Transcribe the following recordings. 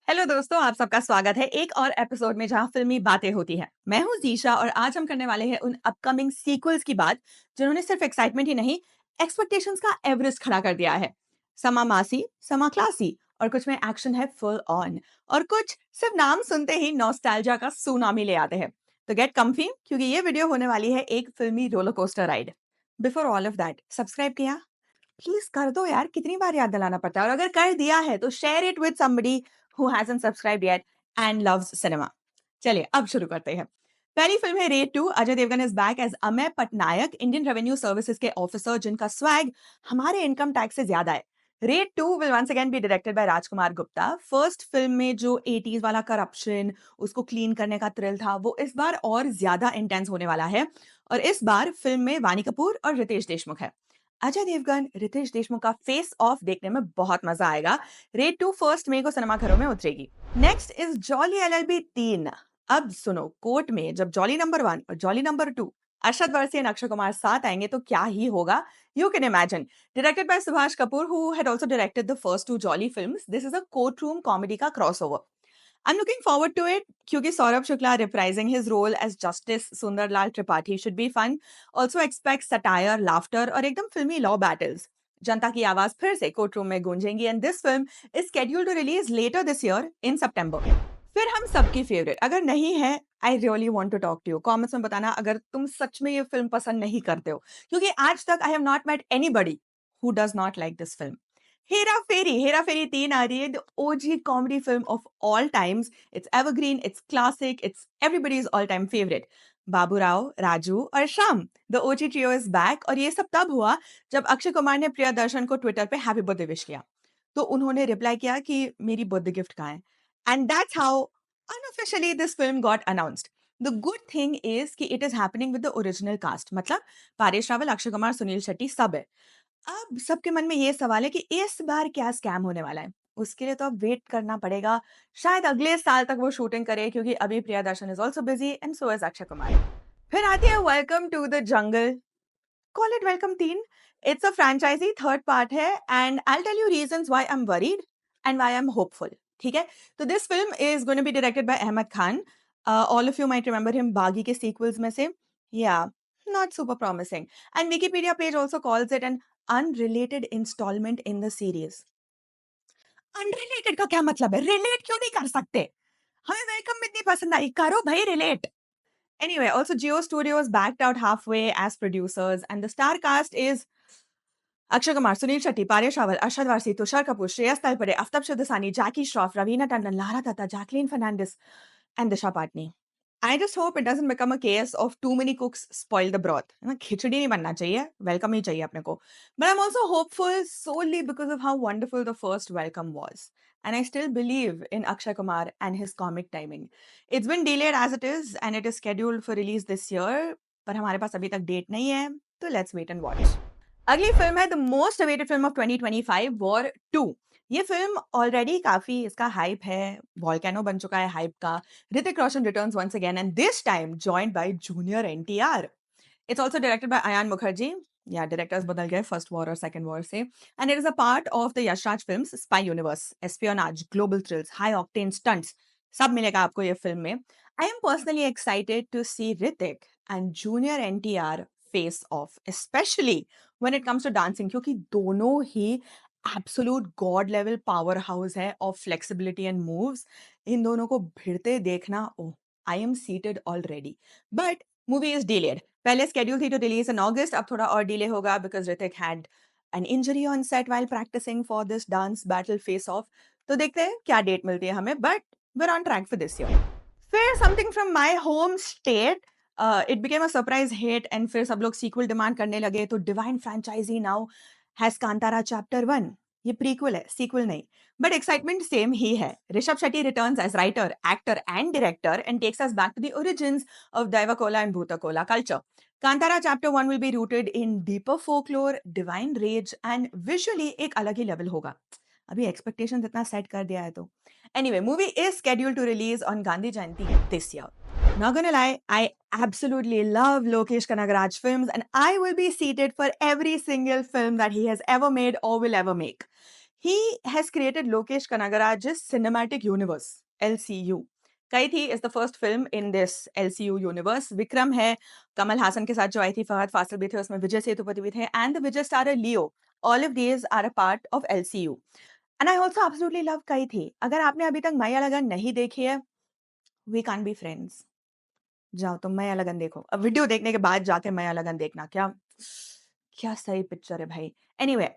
Hello दोस्तों, आप सबका स्वागत है एक और एपिसोड में जहां फिल्मी बातें होती हैं। मैं हूं जीशा और आज हम करने वाले हैं उन अपकमिंग सीक्वल्स की बात जिन्होंने सिर्फ एक्साइटमेंट ही नहीं, एक्सपेक्टेशंस का एवरेस्ट खड़ा कर दिया है। समा मासी, समा क्लासी और कुछ में एक्शन है फुल ऑन और कुछ सिर्फ नाम सुनते ही नॉस्टैल्जिया का सुनामी ले आते हैं। तो गेट कम्फी क्योंकि ये वीडियो होने वाली है एक फिल्मी roller coaster ride. Before all of that, subscribe किया? प्लीज कर दो यार, कितनी बार याद दिलाना पड़ता है। और अगर कर दिया है तो share it with somebody who hasn't subscribed yet and loves cinema. चलिए अब शुरू करते हैं। पहली फिल्म है raid 2। Ajay Devgn is back as Amay Patnaik, Indian revenue services के ऑफिसर जिनका स्वैग हमारे इनकम टैक्स से ज्यादा है। Raid 2 will once again be directed by Rajkumar Gupta. First film में जो 80s वाला करप्शन, उसको क्लीन करने का थ्रिल था, वो इस बार और ज्यादा इंटेंस होने वाला है। और इस बार फिल्म में वानी कपूर और रितेश देशमुख है। अजय देवगन रितेश देशमुख का फेस ऑफ देखने में बहुत मजा आएगा। रेड 2 फर्स्ट मई को सिनेमाघरों में उतरेगी। Next is jolly LLB 3। अब सुनो, कोर्ट में जब जॉली नंबर 1 और जॉली नंबर 2 अरशद वारसी और अक्षय कुमार साथ आएंगे तो क्या ही होगा। You can imagine. Directed by Subhash Kapoor who had also directed the first two Jolly films, this is a court room comedy का crossover. I'm looking forward to it क्योंकि Saurabh Shukla reprising his role as Justice Sundarlal Tripathi should be fun. Also expect satire, laughter और एकदम फिल्मी law battles. जनता की आवाज फिर से court room में गूंजेंगी and this film is scheduled to release later this year in September. फिर हम सबकी फेवरेट, अगर नहीं है, I really want to talk to you. Comments में बताना अगर तुम सच में ये फिल्म पसंद नहीं करते हो, क्योंकि आज तक I have not met anybody who does not like this film. Hera Pheri 3 आ रही है, the OG comedy film of all times. It's evergreen, it's classic, it's everybody's all time favourite. Baburao, Raju और Shyam, the OG trio is back. और ये सब तब हुआ जब अक्षय कुमार ने प्रियदर्शन को ट्विटर पे हैप्पी बर्थडे विश किया, तो उन्होंने रिप्लाई किया कि मेरी बर्थडे गिफ्ट कहाँ है। And that's how unofficially this film got announced. The good thing is कि it is happening with the original cast, मतलब पारेश रावल, अक्षय कुमार, सुनील शेट्टी सब है। अब सबके मन में ये सवाल है कि इस बार क्या स्कैम होने वाला है। उसके लिए तो अब वेट करना पड़ेगा। शायद अगले साल तक वो शूटिंग करे क्योंकि अभी Priyadarshan is also busy and so is Akshay Kumar. फिर आती है welcome to the jungle. Call it welcome 3। It's a franchise, third part है and I will tell you reasons why I am worried and why I am hopeful. ठीक है? तो this film is going to be directed by Ahmed Khan. All of you might remember him Baaghi के sequels में से। या not super promising and Wikipedia page also calls it an unrelated instalment in the series. Unrelated का क्या मतलब है? Relate क्यों नहीं कर सकते? हमें वेलकम इतनी पसंद आई, करो भाई relate. Anyway, also Geo Studios backed out halfway as producers, and the star cast is Akshay Kumar, Suniel Shetty, Paresh Rawal, Arshad Warsi, Tusshar Kapoor, Shreyas Talpade, Aftab Shivdasani, Jackie Shroff, Raveena Tandon, Lara Dutta, Jacqueline Fernandez, and Disha Patani. I just hope it doesn't become a case of too many cooks spoil the broth. है ना? खिचड़ी नहीं बनना चाहिए, welcome ही चाहिए अपने को. But I'm also hopeful solely because of how wonderful the first welcome was. And I still believe in Akshay Kumar and his comic timing. It's been delayed as it is, and it is scheduled for release this year. पर हमारे पास अभी तक date नहीं है, तो let's wait and watch. अगली film है the most awaited film of 2025, war 2। ये फिल्म ऑलरेडी काफी इसका हाइप है, वॉल्केनो बन चुका है हाइप का। Hrithik Roshan returns once again and this time joined by junior NTR. It's also directed by Ayan Mukerji. Yeah directors बदल गए फर्स्ट वॉर और सेकंड वॉर से। And it is a part of the Yashraj films spy universe, espionage, global thrills, high octane stunts, सब मिलेगा आपको ये फिल्म में। I am personally excited to see Hrithik and junior NTR face off, specially when it comes to dancing, क्योंकि दोनों ही absolute god level power house है ऑफ फ्लेक्सिबिलिटी एंड मूव्स। इन दोनों को भिड़ते देखना, oh, I am seated already. But movie is delayed. पहले स्केड्यूल थी टू रिलीज इन अगस्त, अब थोड़ा और डिले होगा because Hrithik had an injury on set while practicing for this dance battle face off. तो देखते हैं क्या डेट मिलती है हमें, but we're on track for this year. फिर something from my home state, it became a surprise hit and फिर सब लोग सीक्वल डिमांड करने लगे, तो divine franchise now has Kantara chapter 1। ये प्रीक्वल है, सीक्वल नहीं, बट एक्साइटमेंट सेम ही है। Rishab Shetty returns as writer, actor and director and takes us back to the origins of Daivakola and Bhootakola culture. Kantara chapter 1 will be rooted in deeper folklore, divine rage and visually एक अलग ही level होगा। अभी expectations इतना set कर दिया है तो। Anyway, movie is scheduled to release on Gandhi Jayanti this year. Not gonna lie, I absolutely love Lokesh Kanagaraj films and I will be seated for every single film that he has ever made or will ever make. He has created Lokesh Kanagaraj's cinematic universe, LCU. Kaithi is the first film in this LCU universe. Vikram है, कमल हासन के साथ जो आई थी, फहद फासिल भी थे उसमें, विजय सेतुपति भी थे, and the Vijay starrer Leo. All of these are a part of LCU. And I also absolutely love Kaithi. अगर आपने अभी तक माया लगन नहीं देखी है, we can't be friends. जाओ तुम माया लगन देखो। अब वीडियो देखने के बाद जाके माया लगन देखना। क्या क्या सही पिक्चर है भाई। एनीवे,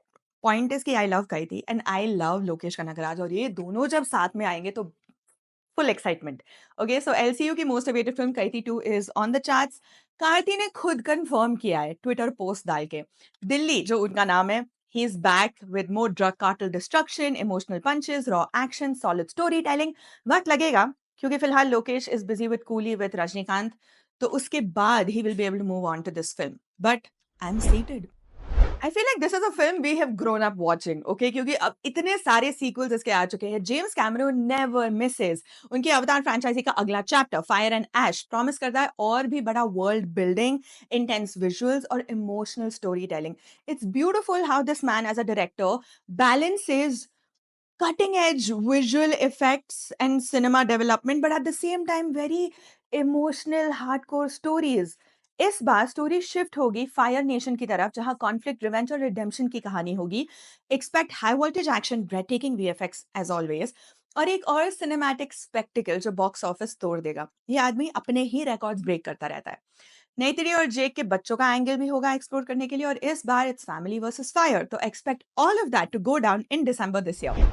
पॉइंट इज़ कि I love Kaithi and I love Lokesh Kanagaraj, और ये दोनों जब साथ में आएँगे तो फुल एक्साइटमेंट। ओके, सो एलसीयू की most awaited film Kaithi 2 is on the charts. Karti ने खुद कंफर्म किया है ट्विटर पोस्ट डाल के। दिल्ली जो उनका नाम है, he is back with more drug cartel destruction, emotional punches, raw action, solid story telling. वक़्त लगेगा क्योंकि फिलहाल Lokesh is busy with Coolie with Rajinikanth, तो उसके बाद he will be able to move on to this film. But I am excited. I feel like this is a film we have grown up watching, okay, क्योंकि अब इतने सारे sequels इसके आ चुके हैं। James Cameron never misses. उनकी Avatar franchise का अगला chapter fire and ash promise करता है और भी बड़ा वर्ल्ड बिल्डिंग, इंटेंस विजुअल्स और emotional story telling. It's beautiful how this man as a director balances cutting edge visual effects and cinema development, but at the same time very emotional hardcore stories. इस बार story shift होगी fire nation की तरफ, जहां conflict, revenge और redemption की कहानी होगी। Expect high voltage action, breathtaking VFX as always, और एक और सिनेमैटिक स्पेक्टिकल जो बॉक्स ऑफिस तोड़ देगा। ये आदमी अपने ही रिकॉर्ड्स ब्रेक करता रहता है। नेत्री और जेक के बच्चों का एंगल भी होगा एक्सप्लोर करने के लिए, और इस बार इट्स फैमिली वर्सेस फायर, तो expect all of that to go down in December this year.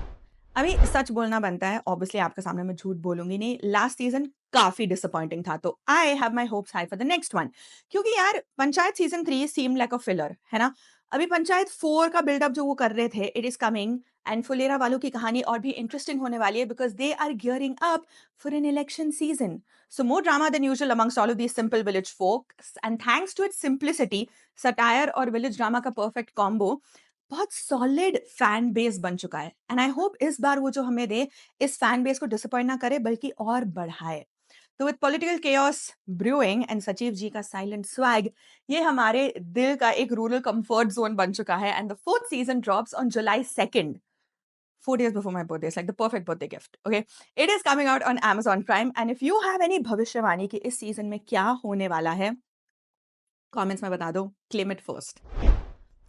अभी सच बोलना बनता है, ऑब्वियसली आपके सामने मैं झूठ बोलूँगी नहीं, लास्ट सीज़न काफ़ी डिसअपॉइंटिंग था, तो I have my hopes high for the next one. क्योंकि यार पंचायत सीज़न 3 सीम्ड लाइक अ फिलर, है ना? अभी पंचायत 4 का बिल्डअप जो वो कर रहे थे, it is coming, and Phulera वालों की कहानी और भी इंटरेस्टिंग होने वाली है because they are gearing up for an election season. So more drama than usual amongst all of these simple village folks, and thanks to its simplicity, satire और village drama का perfect combo बहुत solid fan base बन चुका है। And I hope इस बार वो जो हमें दे, इस फैन बेस को डिसअपॉइंट ना करे बल्कि और बढ़ाए। तो with political chaos brewing and सचिव जी का साइलेंट स्वैग, ये हमारे दिल का एक रूरल कंफर्ट जोन बन चुका है। And the fourth season drops on July 2nd, 4 days before my birthday. It's like the perfect birthday gift. Okay, it is coming out on Amazon Prime, and if you have any भविष्यवाणी कि इस season में क्या होने वाला है, comments में बता दो, क्लेम इट फर्स्ट।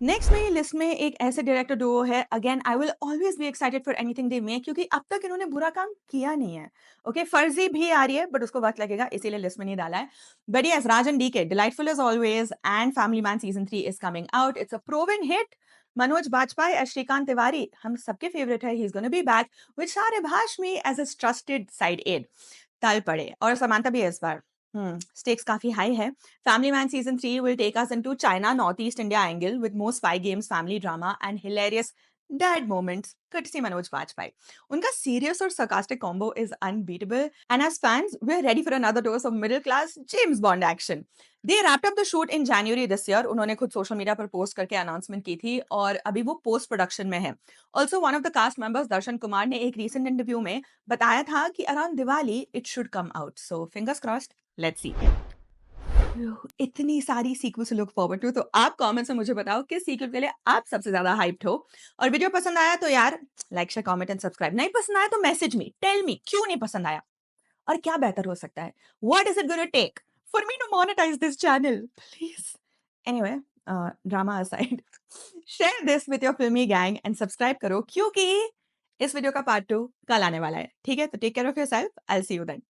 नेक्स्ट मेरी लिस्ट में एक ऐसे डायरेक्टर डुओ है, again I will always be excited for anything they make, क्योंकि अब तक इन्होंने बुरा काम किया नहीं है। ओके, फर्जी भी आ रही है बट उसको वक्त लगेगा, इसीलिए लिस्ट में नहीं डाला है। But yes, Raj and DK, delightful as always, and family man season 3 is coming out. It's a proven hit. Manoj Bajpayee as Srikant Tiwari हम सबके फेवरेट है, he is gonna be back with Sharib Hashmi as his trusted side aid. Talpade, और समांता भी है इस बार। स्टेक्स काफी high है। Family Man Season 3 will take us into China Northeast India angle with more spy games, family drama, and hilarious dad moments, courtesy Manoj Bajpayee. उनका serious और sarcastic combo is unbeatable, and as fans, we're ready for another dose of middle-class James Bond action. They wrapped up the shoot in January this year. उन्होंने खुद social media पर post करके announcement की थी, और अभी वो पोस्ट प्रोडक्शन में है। Also one of the cast members Darshan Kumar ने एक रीसेंट इंटरव्यू में बताया था कि around Diwali it should come out, so fingers crossed, let's see. इतनी सारी सीक्वल से लुक फॉरवर्ड टू, तो आप कमेंट्स में मुझे बताओ किस सीक्वल के लिए आप सबसे ज्यादा हाइप्ड हो। और वीडियो पसंद आया तो यार like, share, comment and subscribe. नहीं पसंद आया तो मैसेज मी, टेल मी क्यों नहीं पसंद आया और क्या बेहतर हो सकता है। What is it gonna take for me to monetise this channel, please. Anyway, drama aside, share this with your filmy gang and subscribe करो, क्योंकि इस वीडियो का पार्ट 2 कल आने वाला है। ठीक है, तो take care of yourself, I will see you then.